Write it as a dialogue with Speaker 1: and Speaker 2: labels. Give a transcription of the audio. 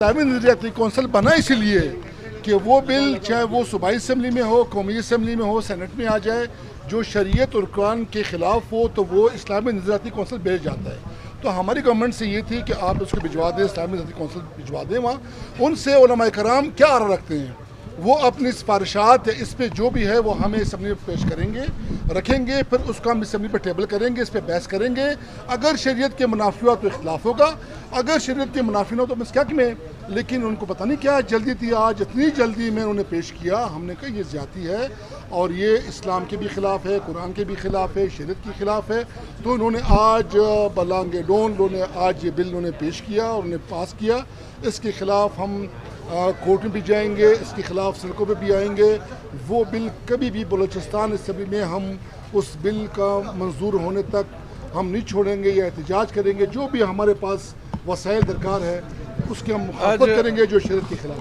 Speaker 1: इस्लामी नज़रियाती council बना इसलिए कि वो बिल चाहे वो सूबाई असम्बली में हो, कौमी असम्बली में हो, सेनेट में आ जाए, जो शरीयत और कुरान के ख़िलाफ़ हो तो वो इस्लामी नज़रियाती कौंसिल भेज जाता है। तो हमारी गवर्नमेंट से ये थी कि आप उसको भिजवा दें, इस्लामी नज़रियाती कौंसिल भिजवा दें वहाँ। उनसे उलमा कराम क्या आरा रखते हैं, वो अपनी सिफारिशात इस पर जो भी है वो हमें असम्बली में पेश करेंगे, रखेंगे, फिर उसको हम असम्बली पर टेबल करेंगे, इस पर बहस करेंगे। अगर शरीयत के मुनाफी हुआ तो इख्तिलाफ होगा, अगर शरीयत के मुनाफी ना हो तो मस्का में। लेकिन उनको पता नहीं क्या जल्दी थी, आज इतनी जल्दी में उन्होंने पेश किया। हमने कहा ये ज़्यादती है और ये इस्लाम के भी ख़िलाफ़ है, कुरान के भी ख़िलाफ़ है, शरीयत के ख़िलाफ़ है। तो उन्होंने आज बलांगे डोन उन्होंने आज ये बिल उन्होंने पेश किया और उन्होंने पास किया। इसके ख़िलाफ़ हम कोर्ट में भी जाएंगे, इसके ख़िलाफ़ सड़कों पे भी आएंगे। वो बिल कभी भी बलूचिस्तान असम्बली में हम उस बिल का मंजूर होने तक हम नहीं छोड़ेंगे या एहतजाज करेंगे। जो भी हमारे पास वसाइल दरकार है उसकी हम मुखालफत करेंगे जो शरीयत के ख़िलाफ़।